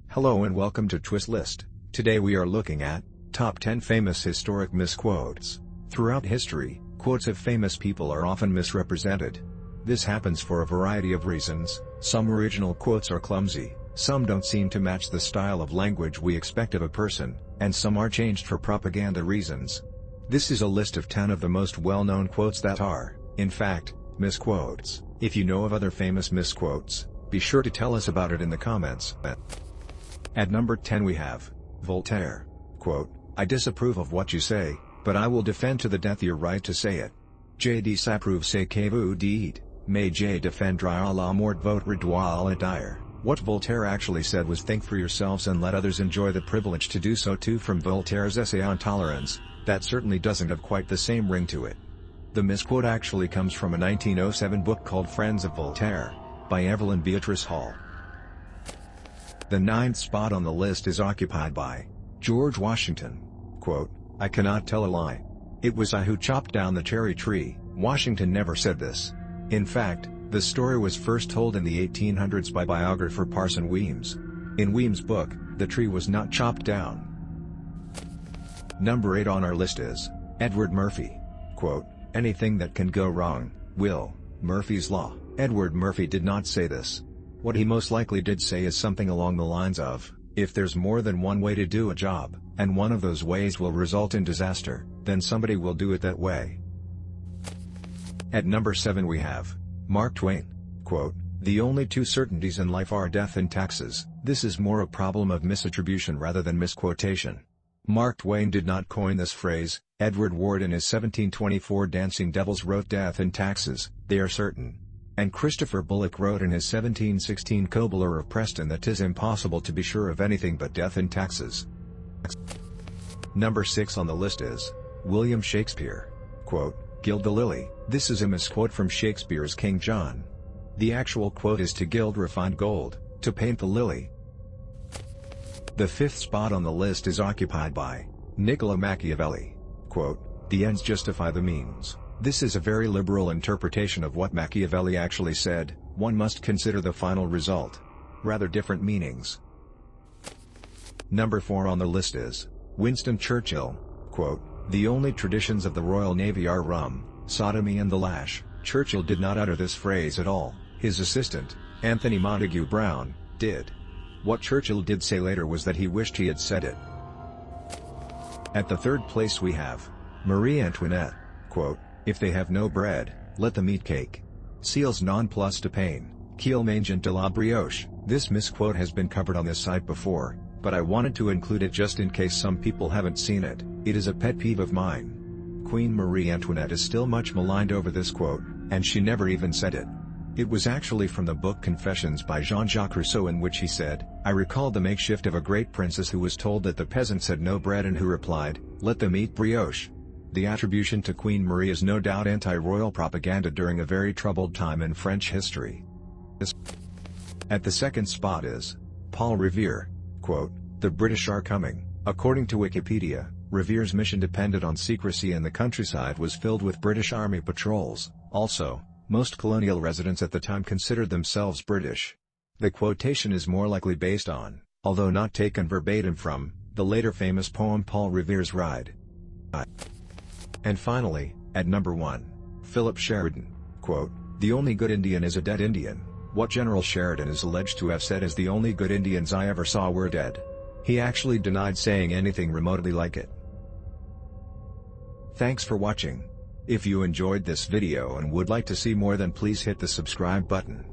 Hello and welcome to Twist List. Today we are looking at Top 10 Famous Historic Misquotes. Throughout history, quotes of famous people are often misrepresented. This happens for a variety of reasons. Some original quotes are clumsy, some don't seem to match the style of language we expect of a person, and some are changed for propaganda reasons. This is a list of 10 of the most well-known quotes that are, in fact, misquotes. If you know of other famous misquotes, be sure to tell us about it in the comments. At number 10 we have Voltaire. Quote, "I disapprove of what you say, but I will defend to the death your right to say it. Je disapprove ce que vous dites, mais je défendrai à la mort votre droit à le dire." What Voltaire actually said was think for yourselves and let others enjoy the privilege to do so too. From Voltaire's essay on tolerance, that certainly doesn't have quite the same ring to it. The misquote actually comes from a 1907 book called Friends of Voltaire, by Evelyn Beatrice Hall. The 9th spot on the list is occupied by George Washington. Quote, "I cannot tell a lie. It was I who chopped down the cherry tree." Washington never said this. In fact, the story was first told in the 1800s by biographer Parson Weems. In Weems' book, the tree was not chopped down. Number 8 on our list is Edward Murphy. Quote, "Anything that can go wrong, will. Murphy's Law." Edward Murphy did not say this. What he most likely did say is something along the lines of, if there's more than one way to do a job, and one of those ways will result in disaster, then somebody will do it that way. At number 7 we have Mark Twain. Quote, "The only two certainties in life are death and taxes." This is more a problem of misattribution rather than misquotation. Mark Twain did not coin this phrase. Edward Ward in his 1724 Dancing Devils wrote death and taxes, they are certain. And Christopher Bullock wrote in his 1716 Cobler of Preston that 'tis impossible to be sure of anything but death and taxes. Number 6 on the list is William Shakespeare. Quote, "Gild the lily." This is a misquote from Shakespeare's King John. The actual quote is to gild refined gold, to paint the lily. The 5th spot on the list is occupied by Niccolo Machiavelli. Quote, "The ends justify the means." This is a very liberal interpretation of what Machiavelli actually said. One must consider the final result. Rather different meanings. Number 4 on the list is Winston Churchill. Quote, "The only traditions of the Royal Navy are rum, sodomy and the lash." Churchill did not utter this phrase at all. His assistant, Anthony Montague Brown, did. What Churchill did say later was that he wished he had said it. At the 3rd place we have Marie Antoinette. Quote, "If they have no bread, let them eat cake. Seals non plus de pain, qu'il mangent de la brioche." This misquote has been covered on this site before, but I wanted to include it just in case some people haven't seen it. It is a pet peeve of mine. Queen Marie Antoinette is still much maligned over this quote, and she never even said it. It was actually from the book Confessions by Jean-Jacques Rousseau, in which he said, "I recalled the makeshift of a great princess who was told that the peasants had no bread and who replied, 'Let them eat brioche.'" The attribution to Queen Marie is no doubt anti-royal propaganda during a very troubled time in French history. At the 2nd spot is Paul Revere. Quote, "The British are coming." According to Wikipedia, Revere's mission depended on secrecy and the countryside was filled with British Army patrols. Also, most colonial residents at the time considered themselves British. The quotation is more likely based on, although not taken verbatim from, the later famous poem Paul Revere's Ride. And finally, at number 1, Philip Sheridan. Quote, "The only good Indian is a dead Indian." What General Sheridan is alleged to have said is the only good Indians I ever saw were dead. He actually denied saying anything remotely like it. Thanks for watching. If you enjoyed this video and would like to see more, then please hit the subscribe button.